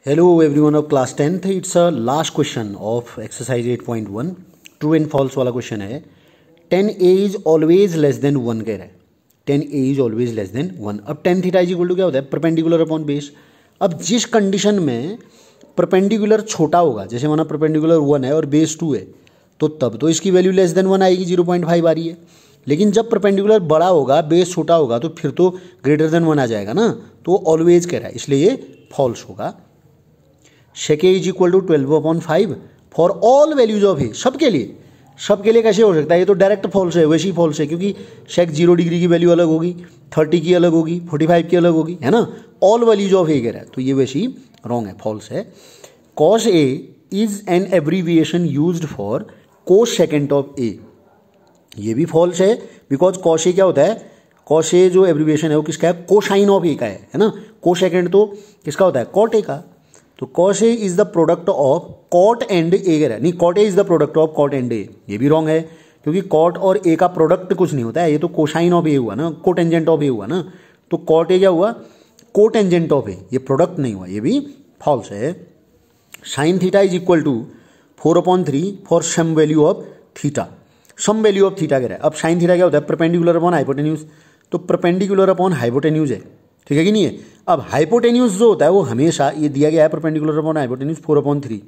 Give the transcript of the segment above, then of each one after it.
Hello everyone of class 10th. It's a last question of exercise 8.1. True and false वाला question है. 10a is always less than 1 कह रहा है. 10a is always less than 1. अब tan theta is equal to क्या होता है? Perpendicular upon base. अब जिस कंडीशन में परपेंडिकुलर छोटा होगा, जैसे माना परपेंडिकुलर 1 है और बेस 2 है, तो तब तो इसकी वैल्यू लेस देन 1 आएगी, 0.5 आ रही है. लेकिन जब परपेंडिकुलर बड़ा होगा, बेस छोटा होगा, तो फिर तो ग्रेटर देन 1 आ जाएगा ना. तो ऑलवेज कह रहा है, इसलिए ये फॉल्स होगा. Sec A is equal to 12/5 for all values of A. सबके लिए कैसे हो सकता है? ये तो डायरेक्ट फॉल्स है, वैसे ही फॉल्स है, क्योंकि शेक 0 डिग्री की वैल्यू अलग होगी, 30 की अलग होगी, 45 की अलग होगी, है ना. ऑल वैल्यूज ऑफ ए कह रहा है, तो ये वैसे ही रॉन्ग है, फॉल्स है. Cos A is an abbreviation used for cosecant of A. ये भी फॉल्स है, बिकॉज कॉस ए क्या होता है? कॉस ए जो एब्रीविएशन है वो किसका है? कोसाइन ऑफ ए का है ना. कोस सेकेंड तो किसका होता है? कॉट ए का. तो cos A is the product of cot and A कह रहा है, नहीं, cot A is the product of cot and A. ये भी रॉन्ग है, क्योंकि कॉट और ए का प्रोडक्ट कुछ नहीं होता है, ये तो कोसाइन ऑफ ए हुआ ना, कोटेंजेंट ऑफ ए हुआ ना. तो कॉट ए क्या हुआ? कोटेंजेंट ऑफ ए, ये प्रोडक्ट नहीं हुआ, ये भी फॉल्स है. Sine theta is equal to 4/3 for some value of theta. Some value of theta कह रहा है. अब साइन थीटा क्या होता है? Perpendicular upon hypotenuse. तो परपेंडिकुलर अपॉन हाइपोटेन्यूज है, ठीक है कि नहीं है. अब हाइपोटेन्यूज जो होता है वो हमेशा, ये दिया गया है परपेंडिकुलर अपॉन हाइपोटेन्यूज 4/3.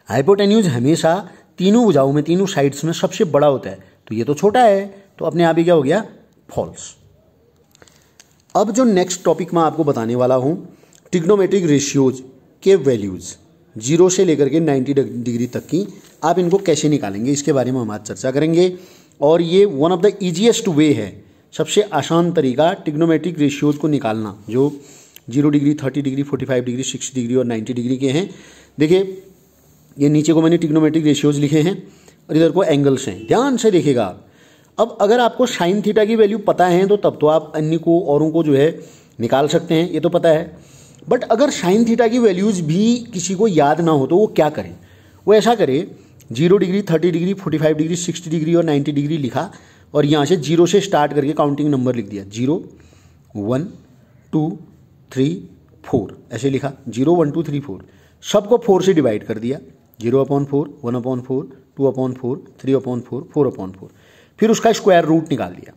हाइपोटेन्यूज हमेशा तीनों भुजाओं में, तीनों साइड्स में सबसे बड़ा होता है, तो ये तो छोटा है, तो अपने आप ही क्या हो गया? फॉल्स. अब जो नेक्स्ट टॉपिक मैं आपको बताने वाला हूं, ट्रिग्नोमेट्रिक रेशियोज के वैल्यूज 0 से लेकर के 90 डिग्री तक की, आप इनको कैसे निकालेंगे, इसके बारे में हम आज चर्चा करेंगे. और ये वन ऑफ द ईजीएस्ट वे है, सबसे आसान तरीका ट्रिग्नोमेट्रिक रेशियोज को निकालना, जो 0 डिग्री, 30 डिग्री, 45 डिग्री, 60 डिग्री और 90 डिग्री के हैं. देखिए, ये नीचे को मैंने ट्रिग्नोमेट्रिक रेशियोज लिखे हैं और इधर को एंगल्स हैं, ध्यान से देखिएगा आप. अब अगर आपको साइन थीटा की वैल्यू पता है तो तब तो आप अन्य को, औरों को जो है निकाल सकते हैं, ये तो पता है. बट अगर साइन थीटा की वैल्यूज भी किसी को याद ना हो तो वो क्या करे? वो ऐसा करे, 0 डिग्री, 30 डिग्री, 45 डिग्री, 60 डिग्री और 90 डिग्री लिखा, और यहाँ से 0 से स्टार्ट करके काउंटिंग नंबर लिख दिया. 0, 1, 2, 3, 4 ऐसे लिखा. 0, 1, 2, 3, 4 सबको 4 से डिवाइड कर दिया. 0/4, 1/4, 2/4, 3/4, 4/4. फिर उसका स्क्वायर रूट निकाल दिया.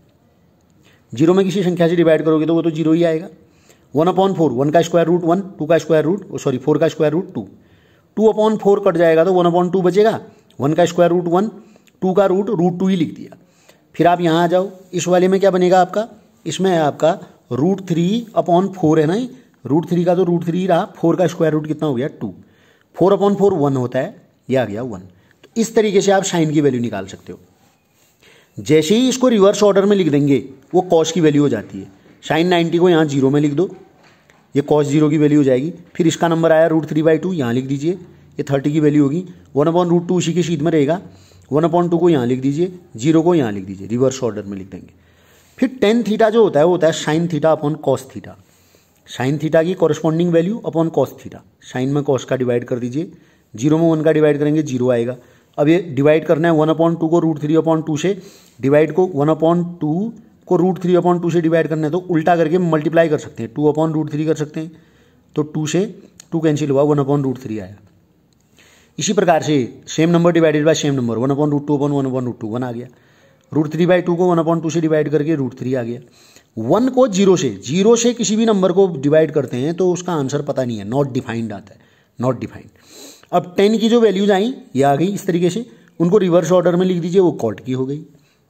0 में किसी संख्या से डिवाइड करोगे तो वो तो 0 ही आएगा. 1/4, 1 का स्क्वायर रूट 1, 2 का स्क्वायर रूट, 4 का स्क्वायर रूट 2. 2/4 कट जाएगा तो 1/2 बचेगा. 1 का स्क्वायर रूट 1, 2 का रूट 2 ही लिख दिया. फिर आप यहाँ आ जाओ, इस वाले में क्या बनेगा आपका? इसमें है आपका √3/4 है ना. √3 का तो √3 रहा, 4 का स्क्वायर रूट कितना हो गया? 2. 4/4 1 होता है, ये आ गया 1. तो इस तरीके से आप साइन की वैल्यू निकाल सकते हो. जैसे ही इसको रिवर्स ऑर्डर में लिख देंगे वो कॉस की वैल्यू हो जाती है. साइन 90 को यहाँ 0 में लिख दो, ये कॉस 0 की वैल्यू हो जाएगी. फिर इसका नंबर आया √3/2, यहाँ लिख दीजिए, ये 30 की वैल्यू होगी. 1/√2 उसी की शीट में रहेगा. 1/2 को यहाँ लिख दीजिए, 0 को यहाँ लिख दीजिए, रिवर्स ऑर्डर में लिख देंगे. फिर टेन थीटा जो होता है वो होता है sine theta upon cos theta. Sine theta की corresponding value upon cos theta. Sine में कॉस का डिवाइड कर दीजिए, 0 में 1 का डिवाइड करेंगे, 0 आएगा. अब ये डिवाइड करना है 1/2 को √3/2 से, डिवाइड को 1/2 को √3/2 से डिवाइड करना है, तो उल्टा करके मल्टीप्लाई कर सकते हैं, 2/√3 कर सकते हैं. तो 2 से 2 कैंसिल हुआ, 1/√3 आया. इसी प्रकार से same number divided by same number, 1/√2/1/√2 1 आ गया. √3/2 को 1/2 से डिवाइड करके √3 आ गया. 1 को 0 से किसी भी नंबर को डिवाइड करते हैं तो उसका आंसर पता नहीं है, नॉट डिफाइंड आता है, नॉट डिफाइंड. अब 10 की जो वैल्यूज आई ये आ गई इस तरीके से, उनको रिवर्स ऑर्डर में लिख दीजिए, वो कॉट की हो गई.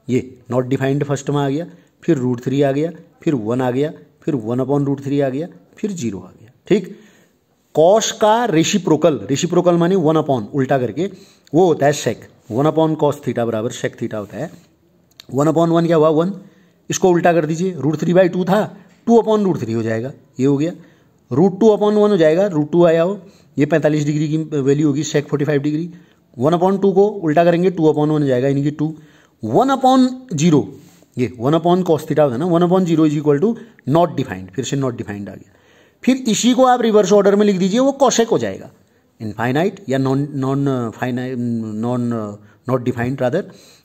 ये नॉट डिफाइंड फर्स्ट में आ गया, फिर √3 आ गया, फिर 1 आ गया, फिर 1/√3 आ गया, फिर 0 आ गया. ठीक. कॉस का रेसिप्रोकल माने 1/, उल्टा करके वो होता है सेक. 1/cos थीटा बराबर सेक थीटा होता है. 1/1 क्या हुआ? 1. इसको उल्टा कर दीजिए, √3/2 था, 2/√3 हो जाएगा, ये हो गया. √2/1 हो जाएगा, √2 आया हो, ये 45 डिग्री की वैल्यू होगी, सेक 45 डिग्री. 1/2 को उल्टा करेंगे, 2/1 हो जाएगा, यानी कि 2. 1/0, ये 1/cos थीटा होता है ना, 1/0 is equal to not defined, फिर से नॉट डिफाइंड आ गया. फिर इसी को आप रिवर्स ऑर्डर में लिख दीजिए, वो कॉसेक हो जाएगा, इनफाइनाइट या नॉट डिफाइंड रादर.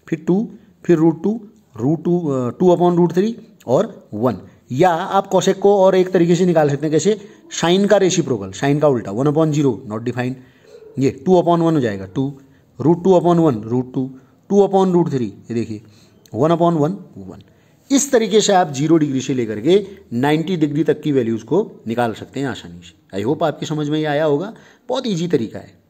फिर 2, फिर √2, 2/√3 और 1. या आप कोसेक को और एक तरीके से निकाल सकते हैं, कैसे, साइन का रेसिप्रोकल, साइन का उल्टा, 1/0 नॉट डिफाइंड, ये 2/1 हो जाएगा, 2 √2/1 √2, 2/√3, ये देखिए 1/1 1। इस तरीके से आप 0 डिग्री से लेकर के 90 डिग्री तक की वैल्यूज़ को निकाल सकते हैं आसानी से। आई होप आपकी समझ में ये आया होगा, बहुत ईजी तरीका है।